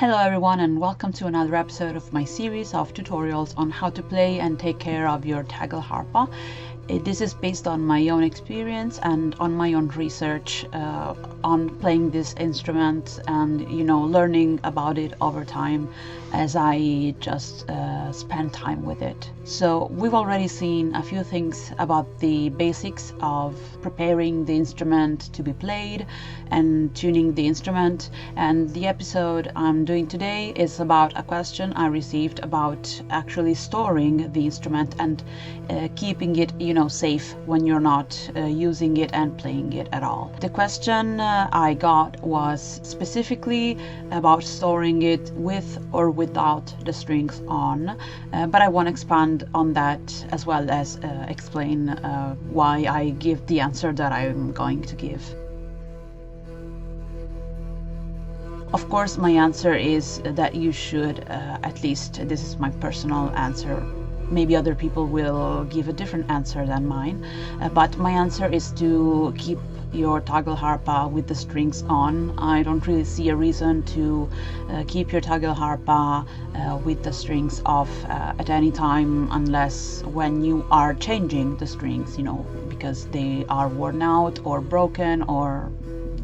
Hello everyone, and welcome to another episode of my series of tutorials on how to play and take care of your Tagelharpa. This is based on my own experience and on my own research on playing this instrument and learning about it over time as I just spend time with it. So we've already seen a few things about the basics of preparing the instrument to be played and tuning the instrument, and the episode I'm doing today is about a question I received about actually storing the instrument and keeping it safe when you're not using it and playing it at all. The question I got was specifically about storing it with or without the strings on, but I want to expand on that as well as explain why I give the answer that I'm going to give. Of course, my answer is that you should, at least this is my personal answer. Maybe other people will give a different answer than mine, but my answer is to keep your Tagelharpa with the strings on. I don't really see a reason to keep your Tagelharpa with the strings off at any time, unless when you are changing the strings, because they are worn out or broken or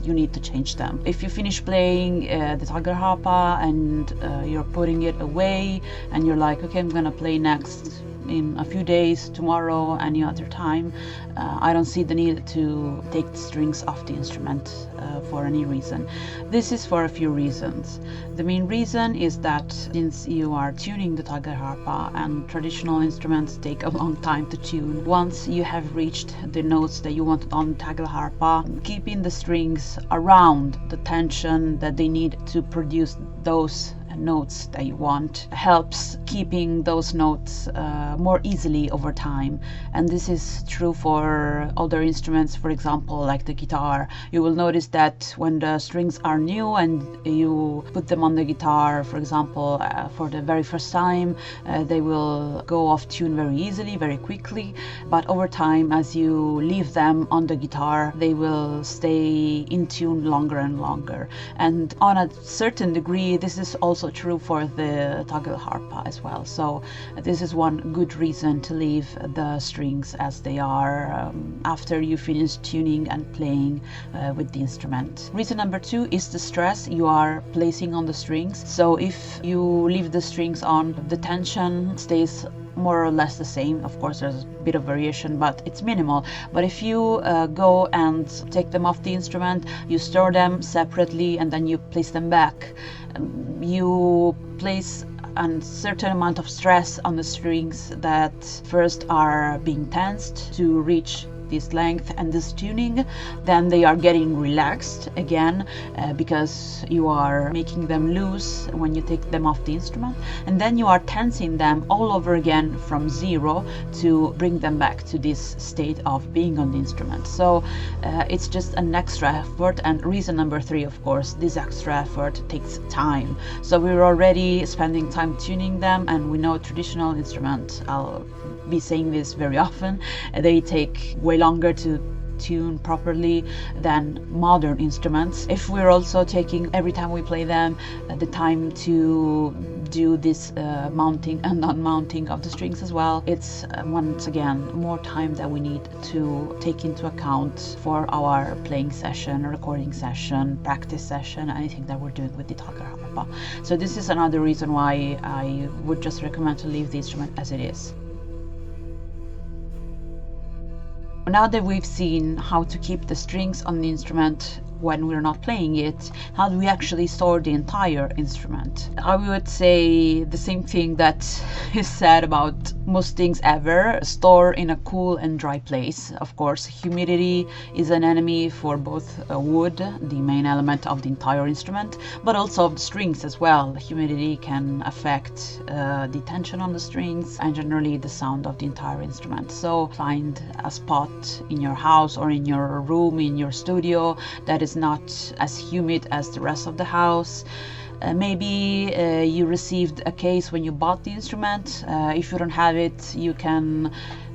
you need to change them. If you finish playing the Tagelharpa and you're putting it away and you're like, okay, I'm gonna play next in a few days, tomorrow, any other time, I don't see the need to take the strings off the instrument for any reason. This is for a few reasons. The main reason is that since you are tuning the Tagelharpa, and traditional instruments take a long time to tune, once you have reached the notes that you want on Tagelharpa, keeping the strings around the tension that they need to produce those notes that you want helps keeping those notes more easily over time. And this is true for other instruments, for example like the guitar. You will notice that when the strings are new and you put them on the guitar, for example for the very first time, they will go off tune very easily, very quickly, but over time, as you leave them on the guitar, they will stay in tune longer and longer. And on a certain degree, this is also true for the Tagelharpa as well. So this is one good reason to leave the strings as they are after you finish tuning and playing with the instrument. Reason number two is the stress you are placing on the strings. So if you leave the strings on, the tension stays more or less the same. Of course, there's a bit of variation, but it's minimal. But if you go and take them off the instrument, you store them separately and then you place them back, you place a certain amount of stress on the strings that first are being tensed to reach this length and this tuning, then they are getting relaxed again because you are making them loose when you take them off the instrument, and then you are tensing them all over again from zero to bring them back to this state of being on the instrument. So it's just an extra effort. And reason number three, of course, this extra effort takes time. So we're already spending time tuning them, and we know traditional instruments, I'll be saying this very often, they take way longer to tune properly than modern instruments. If we're also taking, every time we play them, the time to do this mounting and unmounting of the strings as well, it's once again more time that we need to take into account for our playing session, recording session, practice session, anything that we're doing with the Talharpa. So this is another reason why I would just recommend to leave the instrument as it is. Now that we've seen how to keep the strings on the instrument when we're not playing it, how do we actually store the entire instrument? I would say the same thing that is said about most things ever: store in a cool and dry place. Of course, humidity is an enemy for both wood, the main element of the entire instrument, but also of the strings as well. Humidity can affect the tension on the strings and generally the sound of the entire instrument. So find a spot in your house or in your room, in your studio, that is not as humid as the rest of the house. Maybe you received a case when you bought the instrument. If you don't have it, you can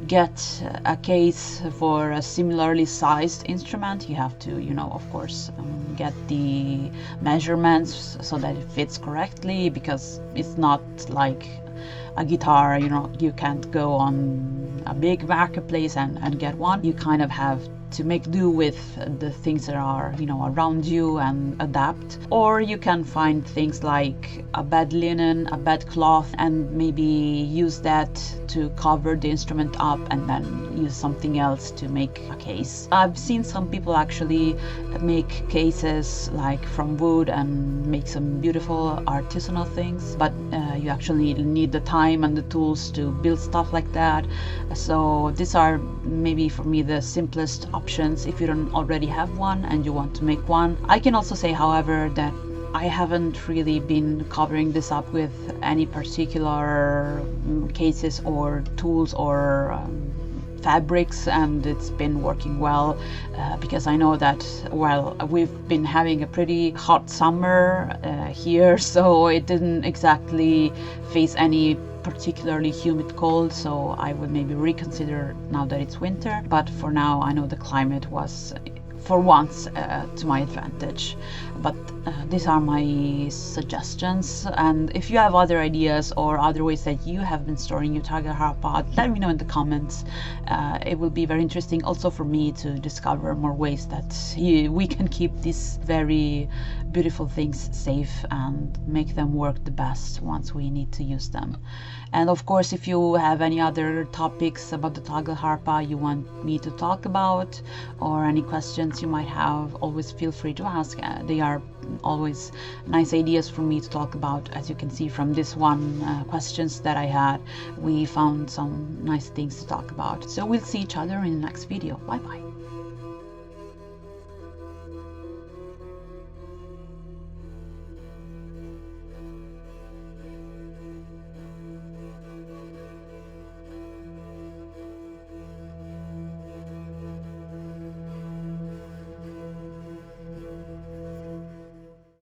get a case for a similarly sized instrument. You have to, of course, get the measurements so that it fits correctly, because it's not like a guitar, you can't go on a big marketplace and get one. You kind of have to make do with the things that are around you and adapt. Or you can find things like a bed linen, a bed cloth, and maybe use that to cover the instrument up and then use something else to make a case. I've seen some people actually make cases like from wood and make some beautiful artisanal things, but you actually need the time and the tools to build stuff like that. So these are maybe for me the simplest options if you don't already have one and you want to make one. I can also say, however, that I haven't really been covering this up with any particular cases or tools or fabrics, and it's been working well because I know that, well, we've been having a pretty hot summer here, so it didn't exactly face any particularly humid cold, so I would maybe reconsider now that it's winter. But for now, I know the climate was for once to my advantage. But these are my suggestions, and if you have other ideas or other ways that you have been storing your Tagelharpa, let me know in the comments. It will be very interesting also for me to discover more ways that we can keep these very beautiful things safe and make them work the best once we need to use them. And of course, if you have any other topics about the Tagelharpa you want me to talk about, or any questions you might have, always feel free to ask. They are always nice ideas for me to talk about. As you can see from this one questions that I had, we found some nice things to talk about. So we'll see each other in the next video. Bye bye.